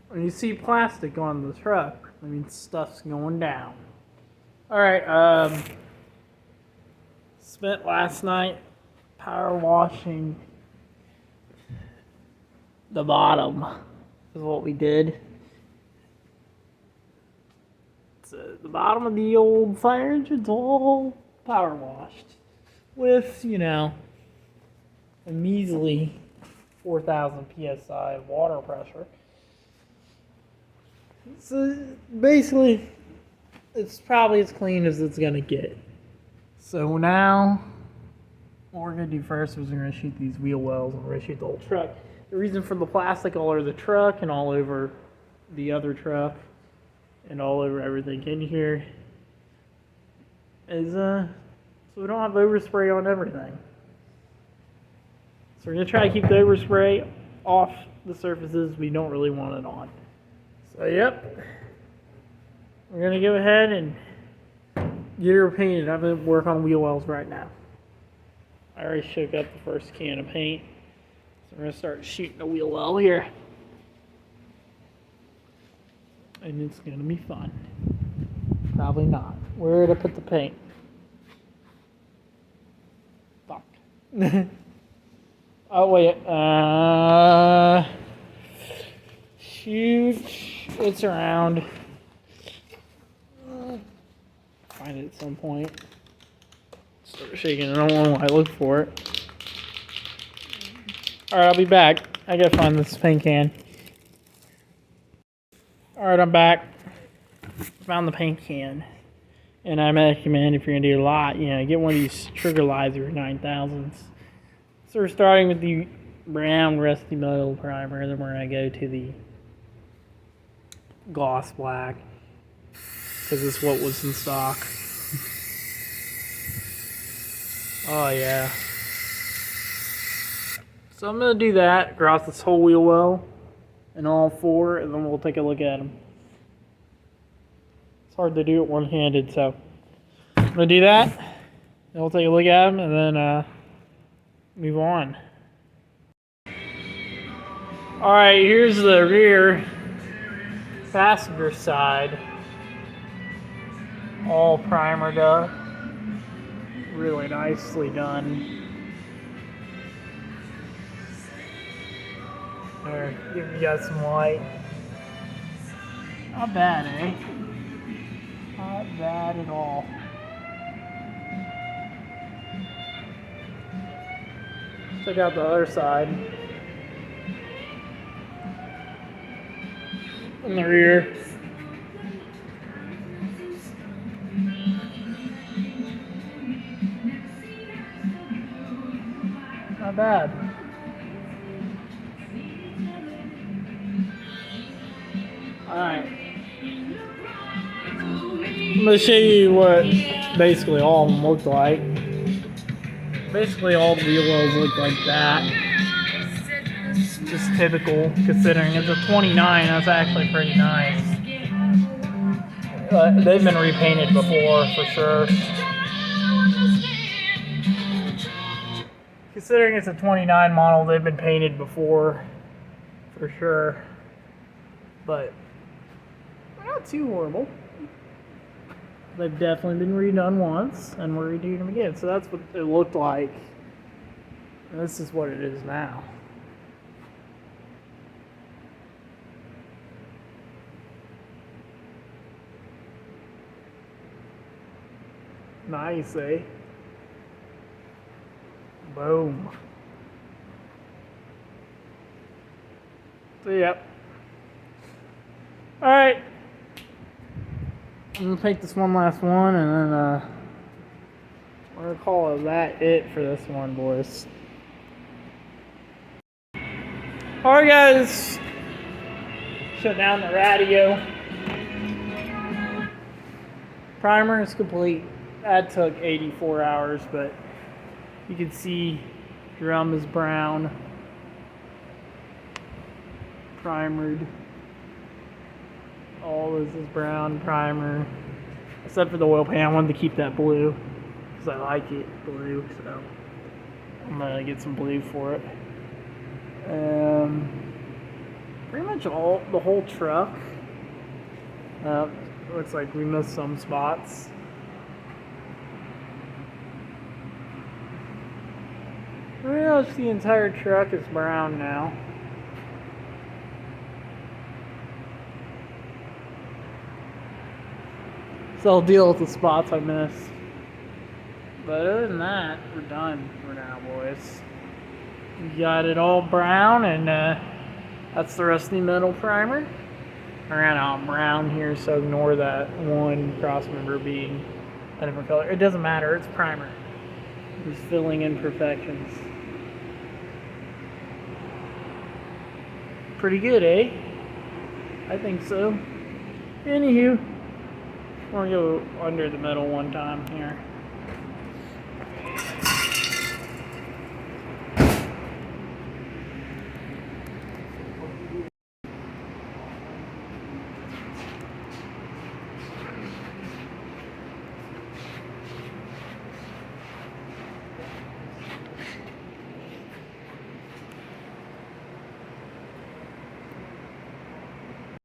When you see plastic on the truck, I mean stuff's going down. Alright, spent last night power washing the bottom is what we did. So the bottom of the old fire engine's all power washed with, a measly 4,000 psi of water pressure. So basically, it's probably as clean as it's gonna get. So now, what we're gonna do first is we're gonna shoot these wheel wells and we're gonna shoot the whole truck. The reason for the plastic all over the truck and all over the other truck and all over everything in here is so we don't have overspray on everything. So we're gonna try to keep the overspray off the surfaces we don't really want it on. So yep, we're gonna go ahead and get her painted. I'm gonna work on wheel wells right now. I already shook up the first can of paint, so we're gonna start shooting the wheel well here, and it's gonna be fun. Probably not. Where did I put the paint? Fuck. Oh wait. Shoot. It's around. Find it at some point. Start shaking. I don't know why I look for it. Alright, I'll be back. I gotta find this paint can. Alright, I'm back. Found the paint can. And I recommend if you're gonna do a lot, get one of these Trigger Lizer 9000s. So we're starting with the brown rusty metal primer, and then we're gonna go to the gloss black, because it's what was in stock. Oh yeah. So I'm gonna do that across this whole wheel well and all four, and then we'll take a look at them. It's hard to do it one-handed, so I'm gonna do that, and we'll take a look at them, and then move on. Alright, here's the rear passenger side, all primered up, really nicely done. There, give you guys some light. Not bad, eh? Not bad at all. Check out the other side. In the rear. Not bad. Alright. I'm going to show you what basically all of them look like. Basically all the wheel wells look like that. Just typical, considering it's a 29, that's actually pretty nice. They've been repainted before, for sure. Considering it's a 29 model, they've been painted before, for sure. But not too horrible. They've definitely been redone once, and we're redoing them again. So that's what it looked like. And this is what it is now. Nice, eh? Boom. So, yep. Alright. I'm going to paint this one last one, and then, we're going to call that it for this one, boys. Alright, guys. Shut down the radio. Primer is complete. That took 84 hours, but you can see drum is brown, primered. All this is brown primer, except for the oil pan. I wanted to keep that blue because I like it blue, so I'm gonna get some blue for it. pretty much the whole truck. Looks like we missed some spots. Pretty much the entire truck is brown now. So I'll deal with the spots I missed. But other than that, we're done for now, boys. We got it all brown, and that's the rusty metal primer. I ran out brown here, so ignore that one cross member being a different color. It doesn't matter, it's primer. Just filling imperfections. Pretty good, eh? I think so. Anywho, I'm gonna go under the metal one time here.